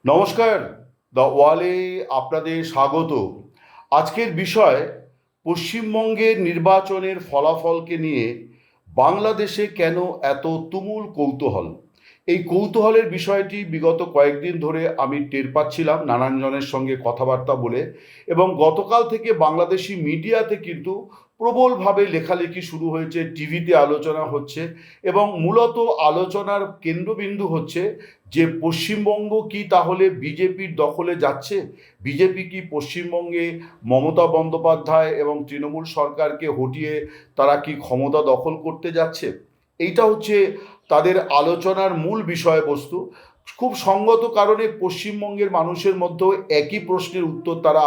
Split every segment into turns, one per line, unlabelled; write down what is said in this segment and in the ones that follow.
নমস্কার, দ্য ওয়ালে আপনাদের স্বাগত। আজকের বিষয় পশ্চিমবঙ্গের নির্বাচনের ফলাফলকে নিয়ে বাংলাদেশে কেন এত তুমুল কৌতূহল। এই কৌতূহলের বিষয়টি বিগত কয়েকদিন ধরে আমি টের পাচ্ছিলাম নানান জনের সঙ্গে কথাবার্তা বলে, এবং গতকাল থেকে বাংলাদেশি মিডিয়াতে কিন্তু প্রবলভাবে লেখালেখি শুরু হয়েছে, টিভিতে আলোচনা হচ্ছে, এবং মূলত আলোচনার কেন্দ্রবিন্দু হচ্ছে যে পশ্চিমবঙ্গ কি তাহলে বিজেপির দখলে যাচ্ছে। বিজেপি কি পশ্চিমবঙ্গে মমতা বন্দ্যোপাধ্যায় এবং তৃণমূল সরকারকে হটিয়ে তারা কি ক্ষমতা দখল করতে যাচ্ছে। এইটা হচ্ছে তাদের আলোচনার মূল বিষয়বস্তু। খুব সঙ্গত কারণে পশ্চিমবঙ্গের মানুষের মধ্যেও একই প্রশ্নের উত্তর তারা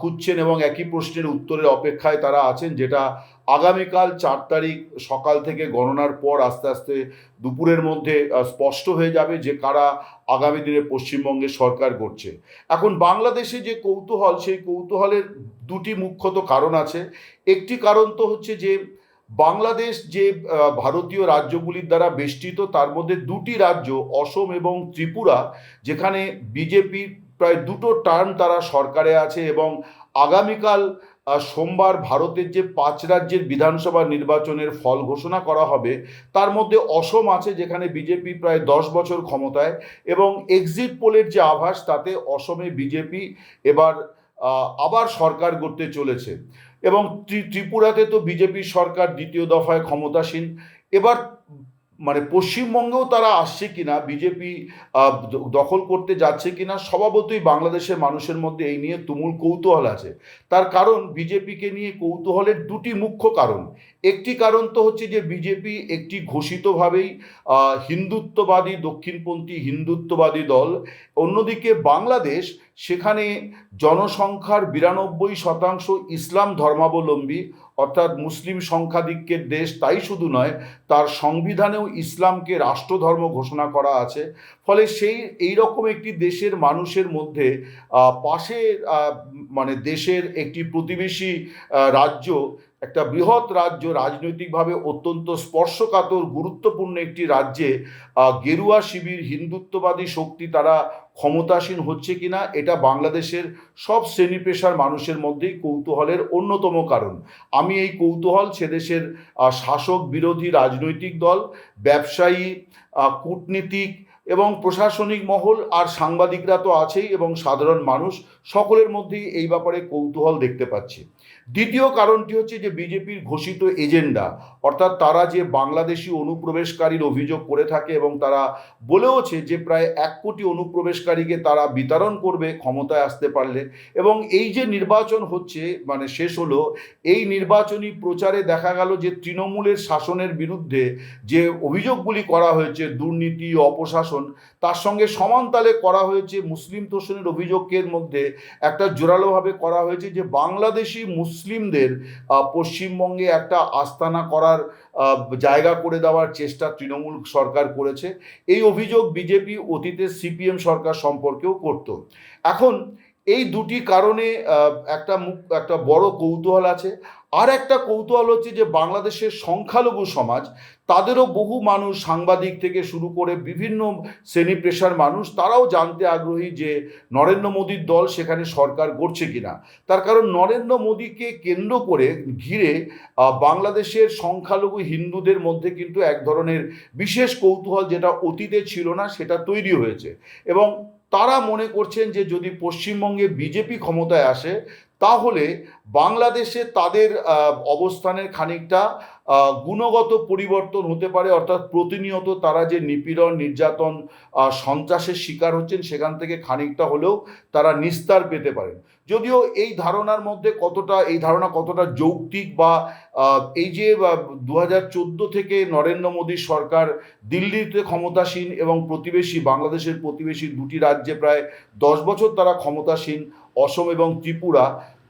খুঁজছেন এবং একই প্রশ্নের উত্তরের অপেক্ষায় তারা আছেন, যেটা আগামীকাল 4 তারিখ সকাল থেকে গণনার পর আস্তে আস্তে দুপুরের মধ্যে স্পষ্ট হয়ে যাবে যে কারা আগামী দিনে পশ্চিমবঙ্গে সরকার করছে। এখন বাংলাদেশে যে কৌতূহল, সেই কৌতূহলের দুটি মুখ্যত কারণ আছে। একটি কারণ তো হচ্ছে যে বাংলাদেশ যে ভারতীয় রাজ্যগুলির দ্বারা বেষ্টিত, তার মধ্যে দুটি রাজ্য অসম এবং ত্রিপুরা, যেখানে বিজেপি প্রায় দুটো টার্ম তারা সরকারে আছে, এবং আগামীকাল সোমবার ভারতের যে 5 রাজ্যের বিধানসভা নির্বাচনের ফল ঘোষণা করা হবে, তার মধ্যে অসম আছে যেখানে বিজেপি প্রায় 10 বছর ক্ষমতায়, এবং এক্সিট পোলের যে আভাস তাতে অসমে বিজেপি এবার আবার সরকার করতে চলেছে। এবং ত্রিপুরাতে তো বিজেপির সরকার দ্বিতীয় দফায় ক্ষমতাসীন। এবার মানে পশ্চিমবঙ্গেও তারা আসছে কিনা, বিজেপি দখল করতে যাচ্ছে কিনা, স্বভাবতই বাংলাদেশের মানুষের মধ্যে এই নিয়ে তুমুল কৌতূহল আছে। তার কারণ বিজেপিকে নিয়ে কৌতূহলের দুটি মুখ্য কারণ। একটি কারণ তো হচ্ছে যে বিজেপি একটি ঘোষিতভাবেই হিন্দুত্ববাদী, দক্ষিণপন্থী হিন্দুত্ববাদী দল। অন্যদিকে বাংলাদেশ, সেখানে জনসংখ্যার 92% ইসলাম ধর্মাবলম্বী, অর্থাৎ মুসলিম সংখ্যাধিক্যের দেশ। তাই শুধু নয়, তার সংবিধানেও ইসলামকে রাষ্ট্রধর্ম ঘোষণা করা আছে। ফলে সেই এই রকম একটি দেশের মানুষের মধ্যে পাশে মানে দেশের একটি প্রতিবেশী রাজ্য, একটা বৃহৎ রাজ্য, রাজনৈতিকভাবে অত্যন্ত স্পর্শকাতর গুরুত্বপূর্ণ একটি রাজ্যে গেরুয়া শিবির হিন্দুত্ববাদী শক্তি তারা ক্ষমতাসীন হচ্ছে কিনা, এটা বাংলাদেশের সব শ্রেণী পেশার মানুষের মধ্যেই কৌতূহলের অন্যতম কারণ। আমি এই কৌতূহল সেদেশের শাসক বিরোধী রাজনৈতিক দল, ব্যবসায়ী, কূটনীতিক এবং প্রশাসনিক মহল আর সাংবাদিকরা তো আছেই, এবং সাধারণ মানুষ সকলের মধ্যেই এই ব্যাপারে কৌতূহল দেখতে পাচ্ছি। দ্বিতীয় কারণটি হচ্ছে যে বিজেপির ঘোষিত এজেন্ডা, অর্থাৎ তারা যে বাংলাদেশি অনুপ্রবেশকারীর অভিযোগ করে থাকে, এবং তারা বলেওছে যে প্রায় 1 কোটি অনুপ্রবেশকারীকে তারা বিতরণ করবে ক্ষমতায় আসতে পারলে। এবং এই যে নির্বাচন হচ্ছে, মানে শেষ হলো, এই নির্বাচনী প্রচারে দেখা গেল যে তৃণমূলের শাসনের বিরুদ্ধে যে অভিযোগগুলি করা হয়েছে, দুর্নীতি, অপশাসন, তার সঙ্গে সমানতালে করা হয়েছে মুসলিম তোষণের অভিযোগের মধ্যে একটা জোরালোভাবে করা হয়েছে যে বাংলাদেশি মুসলিমদের পশ্চিমবঙ্গে একটা আস্তানা করার জায়গা করে দেওয়ার চেষ্টা তৃণমূল সরকার করেছে। এই অভিযোগ বিজেপি অতীতে সিপিএম সরকার সম্পর্কেও করত। এখন এই দুটি কারণে একটা বড় কৌতূহল আছে। আর একটা কৌতূহল হচ্ছে যে বাংলাদেশের সংখ্যালঘু সমাজ, তাদেরও বহু মানুষ, সাংবাদিক থেকে শুরু করে বিভিন্ন শ্রেণী পেশার মানুষ, তারাও জানতে আগ্রহী যে নরেন্দ্র মোদীর দল সেখানে সরকার গড়ছে কিনা। তার কারণ নরেন্দ্র মোদীকে কেন্দ্র করে ঘিরে বাংলাদেশের সংখ্যালঘু হিন্দুদের মধ্যে কিন্তু এক ধরনের বিশেষ কৌতূহল, যেটা অতীতে ছিল না, সেটা তৈরি হয়েছে। এবং তারা মনে করছেন যে যদি পশ্চিমবঙ্গে বিজেপি ক্ষমতায় আসে, তাহলে বাংলাদেশে তাদের অবস্থানের খানিকটা গুণগত পরিবর্তন হতে পারে। অর্থাৎ প্রতিনিয়ত তারা যে নিপীড়ন, নির্যাতন, সন্ত্রাসের শিকার হচ্ছেন, সেখান থেকে খানিকটা হলেও তারা নিস্তার পেতে পারেন। যদিও এই ধারণা কতটা যৌক্তিক, বা এই যে 2014 থেকে নরেন্দ্র মোদী সরকার দিল্লিতে ক্ষমতাসীন, এবং বাংলাদেশের প্রতিবেশী দুটি রাজ্যে প্রায় 10 বছর তারা ক্ষমতাসীন, অসম এবং ত্রিপুরা,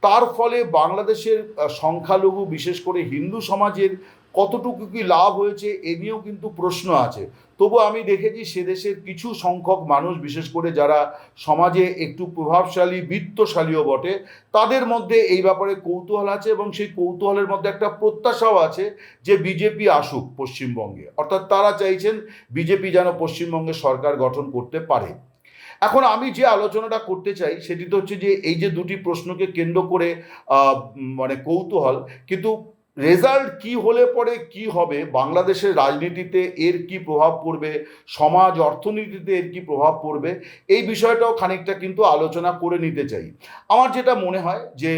তার ফলে বাংলাদেশের সংখ্যালঘু, বিশেষ করে হিন্দু সমাজের কতটুকু কি লাভ হয়েছে, এ নিয়েও কিন্তু প্রশ্ন আছে। তবু আমি দেখেছি সে দেশের কিছু সংখ্যক মানুষ, বিশেষ করে যারা সমাজে একটু প্রভাবশালী, বিত্তশালীও বটে, তাদের মধ্যে এই ব্যাপারে কৌতূহল আছে, এবং সেই কৌতূহলের মধ্যে একটা প্রত্যাশাও আছে যে বিজেপি আসুক পশ্চিমবঙ্গে। অর্থাৎ তারা চাইছেন বিজেপি যেন পশ্চিমবঙ্গে সরকার গঠন করতে পারে। এখন আমি যে আলোচনাটা করতে চাই সেটি তো হচ্ছে যে এই যে দুটি প্রশ্নকে কেন্দ্র করে মানে কৌতূহল, কিন্তু রেজাল্ট কি হলে পরে কি হবে, বাংলাদেশের রাজনীতিতে এর কি প্রভাব পড়বে, সমাজ অর্থনীতিতে এর কি প্রভাব পড়বে, এই বিষয়টাও খানিকটা কিন্তু আলোচনা করে নিতে চাই। আমার যেটা মনে হয় যে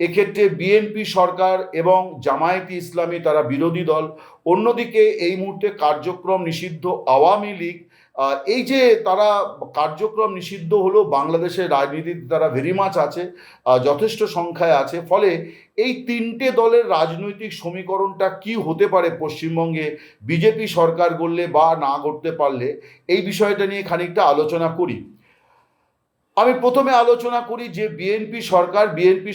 এক্ষেত্রে বিএনপি সরকার এবং জামায়াতে ইসলামী তারা বিরোধী দল, অন্যদিকে এই মুহূর্তে কার্যক্রম নিষিদ্ধ আওয়ামী লীগ, এই যে তারা কার্যক্রম নিষিদ্ধ হলো, বাংলাদেশের রাজনীতিতে তারা ভেরি মাছ আছে, যথেষ্ট সংখ্যায় আছে। ফলে এই তিনটে দলের রাজনৈতিক সমীকরণটা কি হতে পারে পশ্চিমবঙ্গে বিজেপি সরকার গড়লে বা না গড়তে পারলে, এই বিষয়টা নিয়ে খানিকটা আলোচনা করি। আমি প্রথমে আলোচনা করি যে বিএনপি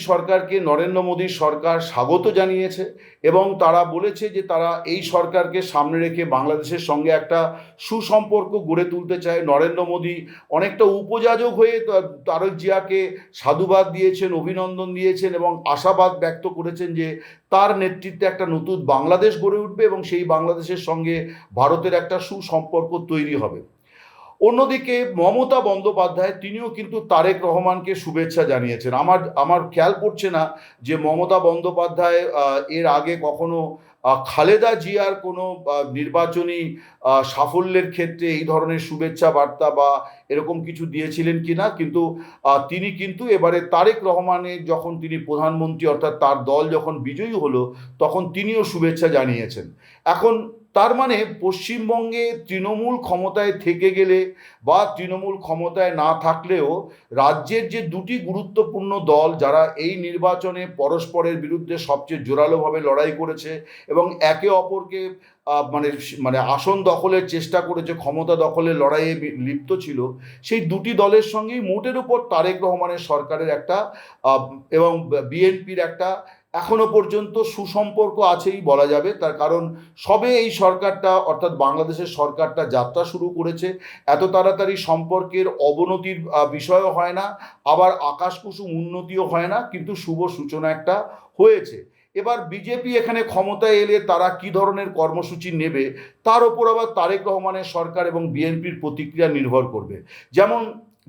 সরকারকে নরেন্দ্র মোদীর সরকার স্বাগত জানিয়েছে এবং তারা বলেছে যে তারা এই সরকারকে সামনে রেখে বাংলাদেশের সঙ্গে একটা সুসম্পর্ক গড়ে তুলতে চায়। নরেন্দ্র মোদী অনেকটা উপযাজক হয়ে তারেক জিয়াকে সাধুবাদ দিয়েছেন, অভিনন্দন দিয়েছেন এবং আশাবাদ ব্যক্ত করেছেন যে তার নেতৃত্বে একটা নতুন বাংলাদেশ গড়ে উঠবে এবং সেই বাংলাদেশের সঙ্গে ভারতের একটা সুসম্পর্ক তৈরি হবে। অন্যদিকে মমতা বন্দ্যোপাধ্যায় তিনিও কিন্তু তারেক রহমানকে শুভেচ্ছা জানিয়েছেন। আমার খেয়াল পড়ছে না যে মমতা বন্দ্যোপাধ্যায় এর আগে কখনো খালেদা জিয়ার কোনো নির্বাচনী সাফল্যের ক্ষেত্রে এই ধরনের শুভেচ্ছা বার্তা বা এরকম কিছু দিয়েছিলেন কিনা, কিন্তু তিনি কিন্তু এবারে তারেক রহমানের যখন তিনি প্রধানমন্ত্রী অর্থাৎ তার দল যখন বিজয়ী হলো তখন তিনিও শুভেচ্ছা জানিয়েছেন। এখন তার মানে পশ্চিমবঙ্গে তৃণমূল ক্ষমতায় থেকে গেলে বা তৃণমূল ক্ষমতায় না থাকলেও রাজ্যের যে দুটি গুরুত্বপূর্ণ দল যারা এই নির্বাচনে পরস্পরের বিরুদ্ধে সবচেয়ে জোরালোভাবে লড়াই করেছে এবং একে অপরকে মানে মানে আসন দখলের চেষ্টা করেছে, ক্ষমতা দখলের লড়াইয়ে লিপ্ত ছিল, সেই দুটি দলের সঙ্গেই মোটের উপর তারেক রহমানের সরকারের একটা এবং বিএনপির একটা এখনো পর্যন্ত সুসম্পর্ক আছেই বলা যাবে। তার কারণ সবে এই সরকারটা অর্থাৎ বাংলাদেশের সরকারটা যাত্রা শুরু করেছে, এত তাড়াতাড়ি সম্পর্কের অবনতির বিষয়ও হয় না, আবার আকাশকুসুম উন্নতিও হয় না, কিন্তু শুভ সূচনা একটা হয়েছে। এবার বিজেপি এখানে ক্ষমতায় এলে তারা কি ধরনের কর্মসূচি নেবে তার ওপর আবার তারেক রহমানের সরকার এবং বিএনপির প্রতিক্রিয়া নির্ভর করবে। যেমন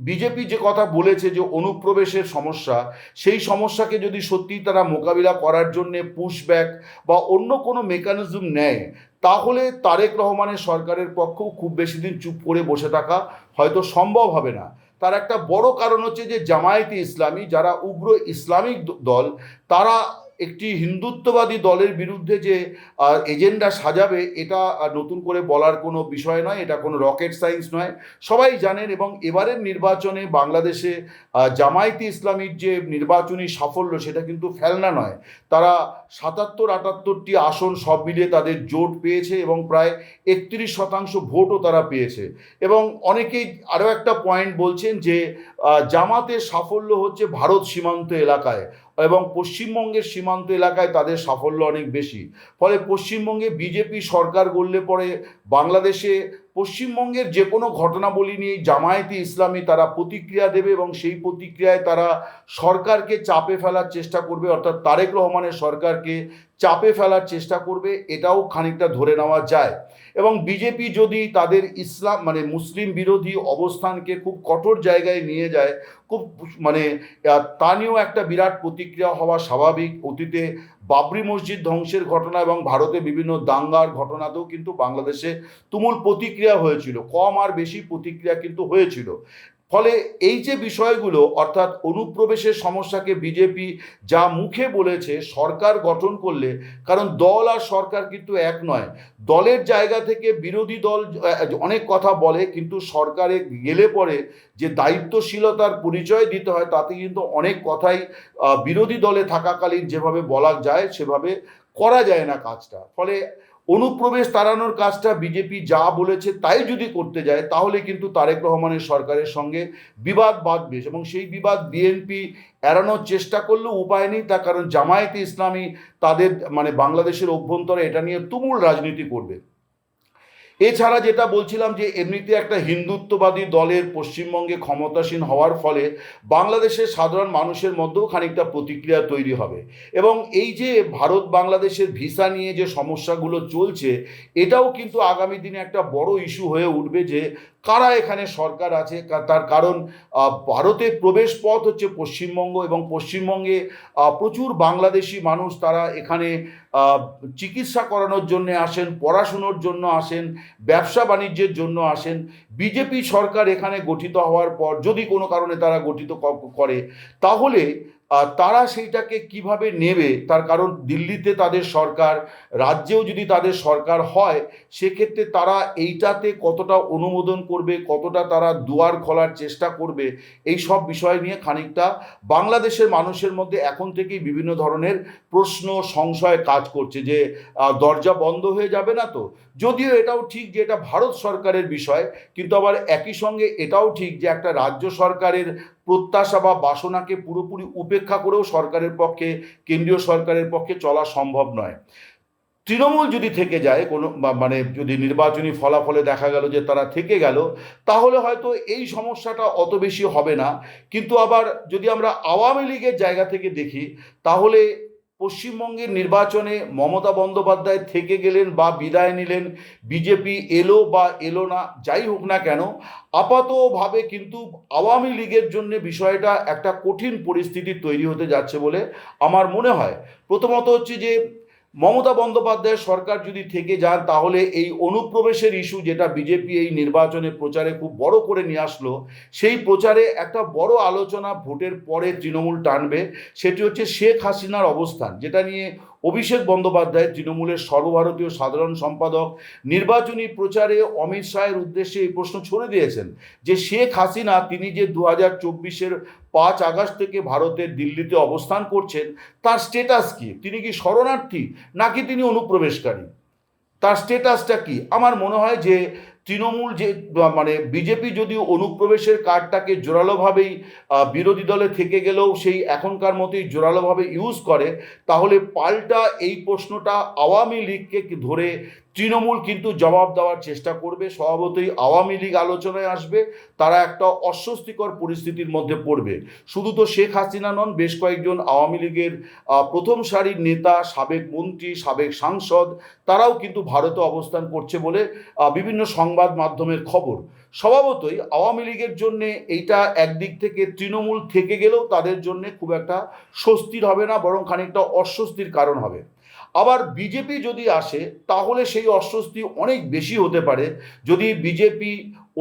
বিজেপি যে কথা বলেছে যে অনুপ্রবেশের সমস্যা, সেই সমস্যাকে যদি সত্যি তারা মোকাবিলা করার জন্য পুশব্যাক বা অন্য কোনো মেকানিজম নেয় তাহলে তারেক রহমানের সরকারের পক্ষেও খুব বেশি দিন চুপ করে বসে থাকা হয়তো সম্ভব হবে না। তার একটা বড় কারণ হচ্ছে যে জামায়াতে ইসলামী যারা উগ্র ইসলামিক দল, তারা একটি হিন্দুত্ববাদী দলের বিরুদ্ধে যে এজেন্ডা সাজাবে এটা নতুন করে বলার কোনো বিষয় নয়, এটা কোনো রকেট সায়েন্স নয়, সবাই জানেন। এবং এবারের নির্বাচনে বাংলাদেশে জামায়াতে ইসলামীর যে নির্বাচনী সাফল্য সেটা কিন্তু ফেলনা নয়। তারা ৭৭-৭৮টি আসন সব মিলিয়ে তাদের জোট পেয়েছে এবং প্রায় ৩১% ভোটও তারা পেয়েছে। এবং অনেকেই আরও একটা পয়েন্ট বলছেন যে জামাতের সাফল্য হচ্ছে ভারত সীমান্ত এলাকায় এবং পশ্চিমবঙ্গের সীমান্ত এলাকায় তাদের সাফল্য অনেক বেশি। ফলে পশ্চিমবঙ্গে বিজেপি সরকার গড়লে পরে বাংলাদেশে পশ্চিমবঙ্গের যে কোনো ঘটনাবলী নিয়ে জামায়াতে ইসলামী তারা প্রতিক্রিয়া দেবে এবং সেই প্রতিক্রিয়ায় তারা সরকারকে চাপে ফেলার চেষ্টা করবে, অর্থাৎ তারেক রহমানের সরকারকে চাপে ফেলার চেষ্টা করবে, এটাও খানিকটা ধরে নেওয়া যায়। এবং বিজেপি যদি তাদের ইসলাম মানে মুসলিম বিরোধী অবস্থানকে খুব কঠোর জায়গায় নিয়ে যায়, খুব মানে তা নিয়েও একটা বিরাট প্রতিক্রিয়া হওয়া স্বাভাবিক। অতীতে বাবরি মসজিদ ধ্বংসের ঘটনা এবং ভারতে বিভিন্ন দাঙ্গার ঘটনাতেও কিন্তু বাংলাদেশে তুমুল প্রতিক্রিয়া হয়েছিল, কম আর বেশি প্রতিক্রিয়া কিন্তু হয়েছিল। ফলে এই যে বিষয়গুলো অর্থাৎ অনুপ্রবেশের সমস্যাকে বিজেপি যা মুখে বলেছে সরকার গঠন করলে, কারণ দল আর সরকার কিন্তু এক নয়, দলের জায়গা থেকে বিরোধী দল অনেক কথা বলে কিন্তু সরকারে গেলে পরে যে দায়িত্বশীলতার পরিচয় দিতে হয় তাতে কিন্তু অনেক কথাই বিরোধী দলে থাকাকালীন যেভাবে বলা যায় সেভাবে করা যায় না কাজটা। ফলে অনুপ্রবেশ তাড়ানোর কাজটা বিজেপি যা বলেছে তাই যদি করতে যায় তাহলে কিন্তু তারেক রহমানের সরকারের সঙ্গে বিবাদ বাঁধবে এবং সেই বিবাদ বিএনপি এড়ানোর চেষ্টা করলেও উপায় নেই। তার কারণ জামায়াতে ইসলামী তাদের মানে বাংলাদেশের অভ্যন্তরে এটা নিয়ে তুমুল রাজনীতি করবে। এছাড়া যেটা বলছিলাম যে এমনিতে একটা হিন্দুত্ববাদী দলের পশ্চিমবঙ্গে ক্ষমতাসীন হওয়ার ফলে বাংলাদেশের সাধারণ মানুষের মধ্যেও খানিকটা প্রতিক্রিয়া তৈরি হবে এবং এই যে ভারত বাংলাদেশের ভিসা নিয়ে যে সমস্যাগুলো চলছে এটাও কিন্তু আগামী দিনে একটা বড় ইস্যু হয়ে উঠবে যে কারা এখানে সরকার আছে, তার কারণ ভারতের প্রবেশ পথ হচ্ছে পশ্চিমবঙ্গ, এবং পশ্চিমবঙ্গে প্রচুর বাংলাদেশি মানুষ তারা এখানে চিকিৎসা করানোর জন্য আসেন, পড়াশুনোর জন্য আসেন, ব্যবসা বাণিজ্যের জন্য আসেন। বিজেপি সরকার এখানে গঠিত হওয়ার পর যদি কোনো কারণে তারা গঠিত করে, তাহলে তারা সেইটাকে কিভাবে নেবে, তার কারণ দিল্লিতে তাদের সরকার, রাজ্যেও যদি তাদের সরকার হয়, সেক্ষেত্রে তারা এইটাতে কতটা অনুমোদন করবে, কতটা তারা দুয়ার খোলার চেষ্টা করবে, এই সব বিষয় নিয়ে খানিকটা বাংলাদেশের মানুষের মধ্যে এখন থেকেই বিভিন্ন ধরনের প্রশ্ন, সংশয় কাজ করছে যে দরজা বন্ধ হয়ে যাবে না তো। যদিও এটাও ঠিক যে এটা ভারত সরকারের বিষয়, কিন্তু আবার একই সঙ্গে এটাও ঠিক যে একটা রাজ্য সরকারের প্রত্যাশা বা বাসনাকে পুরোপুরি উপেক্ষা করেও সরকারের পক্ষে, কেন্দ্রীয় সরকারের পক্ষে চলা সম্ভব নয়। তৃণমূল যদি থেকে যায় কোনো মানে যদি নির্বাচনী ফলাফলে দেখা গেল যে তারা থেকে গেল, তাহলে হয়তো এই সমস্যাটা অত বেশি হবে না। কিন্তু আবার যদি আমরা আওয়ামী লীগের জায়গা থেকে দেখি, তাহলে পশ্চিমবঙ্গের নির্বাচনে মমতা বন্দ্যোপাধ্যায় থেকে গেলেন বা বিদায় নিলেন, বিজেপি এলো বা এলো না, যাই হোক না কেন, আপাতভাবে কিন্তু আওয়ামী লীগের জন্য বিষয়টা একটা কঠিন পরিস্থিতি তৈরি হতে যাচ্ছে বলে আমার মনে হয়। প্রথমত হচ্ছে যে মমতা বন্দ্যোপাধ্যায়ের সরকার যদি থেকে যান, তাহলে এই অনুপ্রবেশের ইস্যু যেটা বিজেপি এই নির্বাচনে প্রচারে খুব বড় করে নিয়ে আসলো, সেই প্রচারে একটা বড় আলোচনা ভোটের পরে তৃণমূল টানবে। সেটি হচ্ছে শেখ হাসিনার অবস্থান, যেটা নিয়ে অভিষেক বন্দ্যোপাধ্যায়, তৃণমূলের সর্বভারতীয় সাধারণ সম্পাদক, নির্বাচনী প্রচারে অমিত শাহের উদ্দেশ্যে এই প্রশ্ন ছড়ে দিয়েছেন যে শেখ হাসিনা তিনি যে 2024-এর 5 আগস্ট থেকে ভারতের দিল্লিতে অবস্থান করছেন, তার স্টেটাস কি? তিনি কি শরণার্থী নাকি তিনি অনুপ্রবেশকারী? তার স্টেটাসটা কি? আমার মনে হয় যে তৃণমূল যে মানে বিজেপি যদি অনুপ্রবেশের কার্ডটাকে জোরালোভাবেই বিরোধী দলে থেকে গেলেও সেই এখনকার মতোই জোরালোভাবে ইউজ করে, তাহলে পাল্টা এই প্রশ্নটা আওয়ামী লীগকে ধরে তৃণমূল কিন্তু জবাব দেওয়ার চেষ্টা করবে। স্বভাবতই আওয়ামী লীগ আলোচনায় আসবে, তারা একটা অস্বস্তিকর পরিস্থিতির মধ্যে পড়বে। শুধু তো শেখ হাসিনা নন, বেশ কয়েকজন আওয়ামী লীগের প্রথম সারির নেতা, সাবেক মন্ত্রী, সাবেক সাংসদ, তারাও কিন্তু ভারতে অবস্থান করছে বলে বিভিন্ন সংবাদ মাধ্যমের খবর। স্বভাবতই আওয়ামী লীগের জন্য এইটা একদিক থেকে তৃণমূল থেকে গেলেও তাদের জন্য খুব একটা স্বস্তির হবে না, বরং খানিকটা অস্বস্তির কারণ হবে। আবার বিজেপি যদি আসে, তাহলে সেই অস্বস্তি অনেক বেশি হতে পারে যদি বিজেপি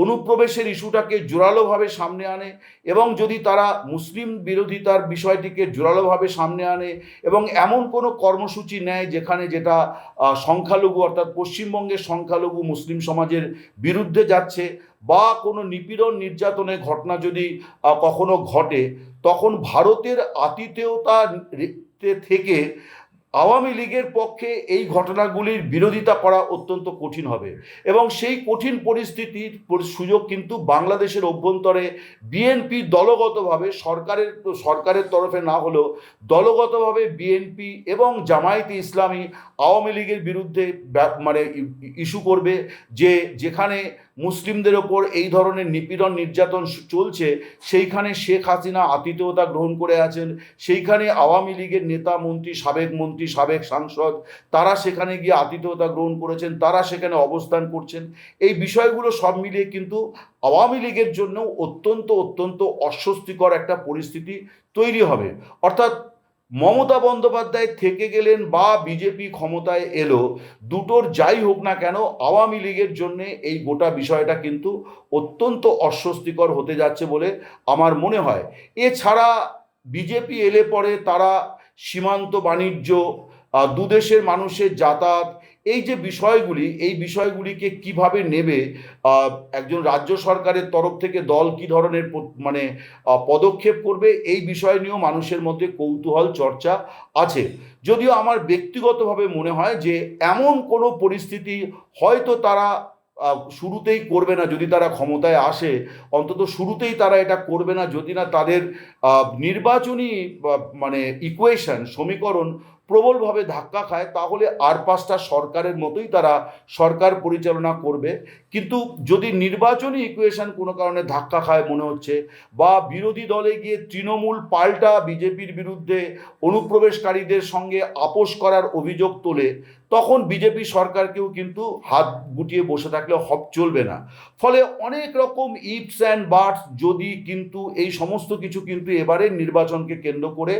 অনুপ্রবেশের ইস্যুটাকে জোরালোভাবে সামনে আনে, এবং যদি তারা মুসলিম বিরোধিতার বিষয়টিকে জোরালোভাবে সামনে আনে, এবং এমন কোনো কর্মসূচি নেয় যেখানে যেটা সংখ্যালঘু অর্থাৎ পশ্চিমবঙ্গের সংখ্যালঘু মুসলিম সমাজের বিরুদ্ধে যাচ্ছে, বা কোনো নিপীড়ন নির্যাতনের ঘটনা যদি কখনো ঘটে, তখন ভারতের আতিথেয়তা থেকে আওয়ামী লীগের পক্ষে এই ঘটনাগুলির বিরোধিতা করা অত্যন্ত কঠিন হবে। এবং সেই কঠিন পরিস্থিতির সুযোগ কিন্তু বাংলাদেশের অভ্যন্তরে বিএনপি দলগতভাবে, সরকারের তরফে না হলেও দলগতভাবে বিএনপি এবং জামায়াতে ইসলামী আওয়ামী লীগের বিরুদ্ধে মানে ইস্যু করবে যে যেখানে মুসলিমদের ওপর এই ধরনের নিপীড়ন নির্যাতন চলছে, সেইখানে শেখ হাসিনা আতিথেয়তা গ্রহণ করে আছেন, সেইখানে আওয়ামী লীগের নেতা মন্ত্রী, সাবেক মন্ত্রী, সাবেক সাংসদ, তারা সেখানে গিয়ে আতিথেয়তা গ্রহণ করেছেন, তারা সেখানে অবস্থান করছেন। এই বিষয়গুলো সব মিলিয়ে কিন্তু আওয়ামী লীগের জন্য অত্যন্ত অত্যন্ত অস্বস্তিকর একটা পরিস্থিতি তৈরি হবে। অর্থাৎ মমতা বন্দ্যোপাধ্যায় থেকে গেলেন বা বিজেপি ক্ষমতায় এলো, দুটোর যাই হোক না কেন, আওয়ামী লীগের জন্য এই গোটা বিষয়টা কিন্তু অত্যন্ত অস্বস্তিকর হতে যাচ্ছে বলে আমার মনে হয়। এছাড়া বিজেপি এলে পরে তারা সীমান্ত বাণিজ্য, দুদেশের মানুষের যাতায়াত, এই যে বিষয়গুলি, এই বিষয়গুলিকে কিভাবে নেবে, একজন রাজ্য সরকারের তরফ থেকে দল কি ধরনের মানে পদক্ষেপ করবে, এই বিষয় নিয়েও মানুষের মধ্যে কৌতূহল চর্চা আছে। যদিও আমার ব্যক্তিগতভাবে মনে হয় যে এমন কোনো পরিস্থিতি হয়তো তারা শুরুতেই করবে না, যদি তারা ক্ষমতায় আসে, অন্তত শুরুতেই তারা এটা করবে না যদি না তাদের নির্বাচনী মানে ইকুয়েশন, সমীকরণ প্রবলভাবে ধাক্কা খায়, তাহলে আর 5টা সরকারের মতোই তারা সরকার পরিচালনা করবে। কিন্তু যদি নির্বাচনী ইকুয়েশন কোনো কারণে ধাক্কা খায় মনে হচ্ছে, বা বিরোধী দলে গিয়ে তৃণমূল পাল্টা বিজেপির বিরুদ্ধে অনুপ্রবেশকারীদের সঙ্গে আপোষ করার অভিযোগ তোলে, তখন বিজেপি সরকারকেও কিন্তু হাত গুটিয়ে বসে থাকলে চলবে না। ফলে অনেক রকম ইফস অ্যান্ড বাটস যদি কিন্তু এই সমস্ত কিছু কিন্তু এবারের নির্বাচনকে কেন্দ্র করে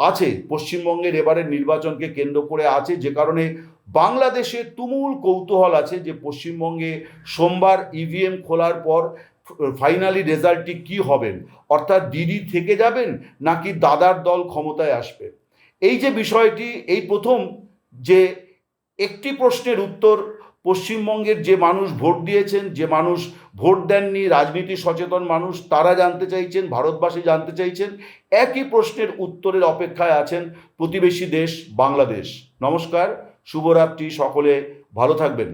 আছে, পশ্চিমবঙ্গের এবারের নির্বাচনকে কেন্দ্র করে আছে, যে কারণে বাংলাদেশে তুমুল কৌতূহল আছে যে পশ্চিমবঙ্গে সোমবার ইভিএম খোলার পর ফাইনালি রেজাল্টটি কি হবেন, অর্থাৎ দিদি থেকে যাবেন নাকি দাদার দল ক্ষমতায় আসবে। এই যে বিষয়টি, এই প্রথম যে একটি প্রশ্নের উত্তর পশ্চিমবঙ্গের যে মানুষ ভোট দিয়েছেন, যে মানুষ ভোট দেননি, রাজনীতি সচেতন মানুষ, তারা জানতে চাইছেন, ভারতবাসী জানতে চাইছেন। একই প্রশ্নের উত্তরের অপেক্ষায় আছেন প্রতিবেশী দেশ বাংলাদেশ। নমস্কার, শুভরাত্রি, সকলে ভালো থাকবেন।